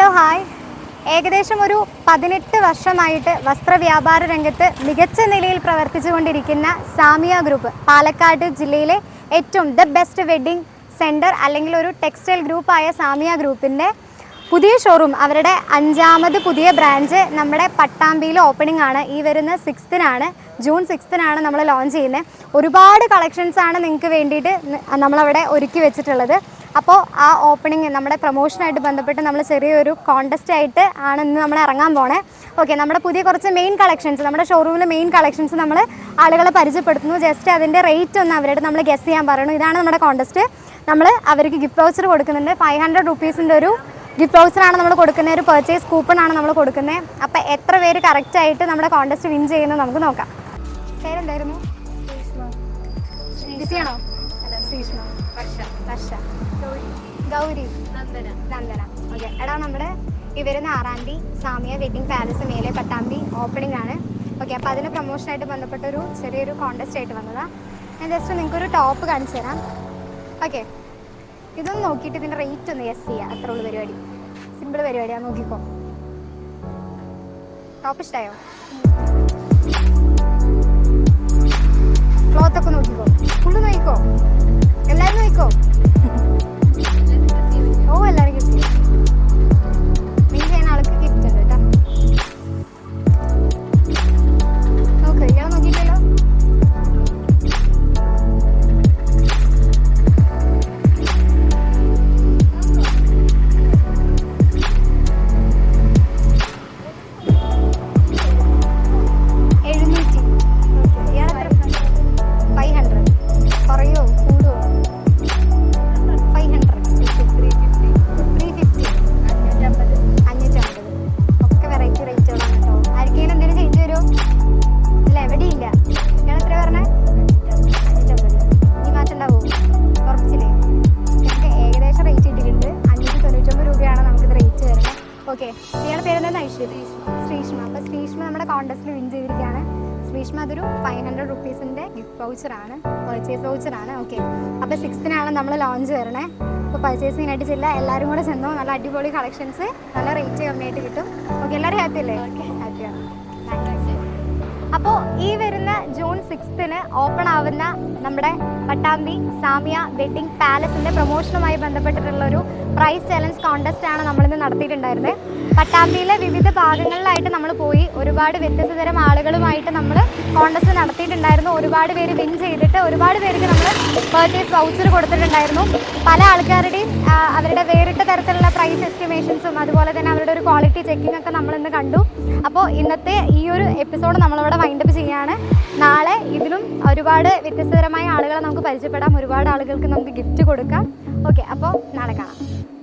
Hello hi. ഏകദേശം ഒരു 18 വർഷമായിട്ട് വസ്ത്രവ്യാപാര രംഗത്ത് മികച്ച നിലയിൽ പ്രവർത്തിച്ചുകൊണ്ടിരിക്കുന്ന സാമിയ ഗ്രൂപ്പ്, പാലക്കാട് ജില്ലയിലെ ഏറ്റവും ദ ബെസ്റ്റ് വെഡ്ഡിംഗ് സെൻറ്റർ അല്ലെങ്കിൽ ഒരു ടെക്സ്റ്റൈൽ ഗ്രൂപ്പായ സാമിയ ഗ്രൂപ്പിൻ്റെ പുതിയ ഷോറൂം, അവരുടെ 5ാമത് പുതിയ ബ്രാഞ്ച് നമ്മുടെ പട്ടാമ്പിയിൽ ഓപ്പണിംഗ് ആണ്. ഈ വരുന്ന ജൂൺ 6 നമ്മൾ ലോഞ്ച് ചെയ്യുന്നത്. ഒരുപാട് കളക്ഷൻസാണ് നിങ്ങൾക്ക് വേണ്ടിയിട്ട് നമ്മളവിടെ ഒരുക്കി വെച്ചിട്ടുള്ളത്. അപ്പോൾ ആ ഓപ്പണിംഗ് നമ്മുടെ പ്രൊമോഷനായിട്ട് ബന്ധപ്പെട്ട് നമ്മൾ ചെറിയൊരു കോൺടെസ്റ്റ് ആയിട്ട് ആണ് ഇന്ന് നമ്മൾ ഇറങ്ങാൻ പോണേ. ഓക്കെ, നമ്മുടെ പുതിയ കുറച്ച് മെയിൻ കളക്ഷൻസ്, നമ്മുടെ ഷോറൂമിലെ മെയിൻ കളക്ഷൻസ് നമ്മൾ ആളുകളെ പരിചയപ്പെടുത്തുന്നു. ജസ്റ്റ് അതിൻ്റെ റേറ്റ് ഒന്ന് അവരോട് നമ്മൾ ഗസ് ചെയ്യാൻ പറയണു. ഇതാണ് നമ്മുടെ കോൺടെസ്റ്റ്. നമ്മൾ അവർക്ക് ഗിഫ്റ്റ് വൗച്ചർ കൊടുക്കുന്നുണ്ട്. 500 റുപ്പീസിൻ്റെ ഒരു ഗിഫ്റ്റ് വൗച്ചറാണ് നമ്മൾ കൊടുക്കുന്നത്. ഒരു പർച്ചേസ് കൂപ്പണാണ് നമ്മൾ കൊടുക്കുന്നത്. അപ്പോൾ എത്ര പേര് കറക്റ്റായിട്ട് നമ്മുടെ കോൺടെസ്റ്റ് വിൻ ചെയ്യുന്നത് നമുക്ക് നോക്കാം. പേരെന്തായിരുന്നു? ബിസിയാണോ? ശ്രീഷ്മ. വർഷ. ഗൗരി. നന്ദന. ഓക്കെ, എടാ നമ്മുടെ ഈ വരുന്ന 6-ാം തീയതി സാമിയ വെഡ്ഡിംഗ് പാലസ് മേലെ പട്ടാമ്പി ഓപ്പണിംഗ് ആണ്. ഓക്കെ, അപ്പോൾ അതിന് പ്രൊമോഷനായിട്ട് ബന്ധപ്പെട്ടൊരു ചെറിയൊരു കോൺടെസ്റ്റ് ആയിട്ട് വന്നതാണ്. ഞാൻ ജസ്റ്റ് നിങ്ങൾക്കൊരു ടോപ്പ് കാണിച്ചു തരാം. ഓക്കെ, ഇതൊന്ന് നോക്കിയിട്ട് ഇതിൻ്റെ റേറ്റ് ഒന്ന് യെസ് ചെയ്യുക. അത്ര ഉള്ള പരിപാടി, സിമ്പിൾ പരിപാടിയാണ്. നോക്കിക്കോ. ടോപ്പ് ഇഷ്ടമായോ? ക്ലോത്തൊക്കെ നോക്കിക്കോ, ഫുള്ള് നോക്കിക്കോ, എല്ലാവരും നോക്കിക്കോ. ഓ, എല്ലാവരും ഗിഫ്റ്റ് ചെയ്യും. മെയിൻ ചെയ്യുന്ന ആൾക്ക് ഗിഫ്റ്റ് ഉണ്ട് കേട്ടോ. നോക്ക്, ഇയാൾ നോക്കിയിട്ടല്ലോ. ഓക്കെ, ഇയാളുടെ പേരെന്താ? ശ്രീഷ്മ. അപ്പോൾ ശ്രീഷ്മ നമ്മുടെ കോൺടെസ്റ്റിൽ വിൻ ചെയ്തിരിക്കുകയാണ്. ശ്രീഷ്മ അതൊരു 500 റുപ്പീസിൻ്റെ ഗിഫ്റ്റ് വൗച്ചറാണ്, പർച്ചേസ് വൗച്ചറാണ്. ഓക്കെ, അപ്പോൾ 6 നമ്മൾ ലോഞ്ച് വരണേ. അപ്പോൾ പർച്ചേസിങ്ങിനായിട്ട് ചെല്ല, എല്ലാവരും കൂടെ ചെന്നോ. നല്ല അടിപൊളി കളക്ഷൻസ്, നല്ല റേറ്റ് കമ്മിയായിട്ട് കിട്ടും. ഓക്കെ, എല്ലാവരും ഹാപ്പി അല്ലേ? ഹാപ്പിയാണ്. അപ്പോൾ ഈ വരുന്ന ജൂൺ 6 ഓപ്പൺ ആവുന്ന നമ്മുടെ പട്ടാമ്പി സാമിയ വെഡ്ഡിംഗ് പാലസിൻ്റെ പ്രൊമോഷനുമായി ബന്ധപ്പെട്ടിട്ടുള്ളൊരു പ്രൈസ് ചലഞ്ച് കോൺടെസ്റ്റ് ആണ് നമ്മളിന്ന് നടത്തിയിട്ടുണ്ടായിരുന്നത്. പട്ടാമ്പിയിലെ വിവിധ ഭാഗങ്ങളിലായിട്ട് നമ്മൾ പോയി ഒരുപാട് വ്യത്യസ്ത തരം ആളുകളുമായിട്ട് നമ്മൾ കോൺടെസ്റ്റ് നടത്തിയിട്ടുണ്ടായിരുന്നു. ഒരുപാട് പേര് വിൻ ചെയ്തിട്ട് ഒരുപാട് പേർക്ക് നമ്മൾ പർച്ചേസ് വൗച്ചർ കൊടുത്തിട്ടുണ്ടായിരുന്നു. പല ആൾക്കാരുടെയും അവരുടെ വേറിട്ട തരത്തിലുള്ള പ്രൈസ് എസ്റ്റിമേഷൻസും അതുപോലെ തന്നെ അവരുടെ ഒരു ക്വാളിറ്റി ചെക്കിംഗ് ഒക്കെ നമ്മളിന്ന് കണ്ടു. അപ്പോൾ ഇന്നത്തെ ഈ ഒരു എപ്പിസോഡ് നമ്മളിവിടെ വൈൻഡപ്പ് ചെയ്യാണ്. നാളെ ഇതിലും ഒരുപാട് വ്യത്യസ്തതരമായ ആളുകളെ നമുക്ക് പരിചയപ്പെടാം. ഒരുപാട് ആളുകൾക്ക് നമുക്ക് ഗിഫ്റ്റ് കൊടുക്കാം. ഓക്കെ, അപ്പോൾ നാളെ കാണാം.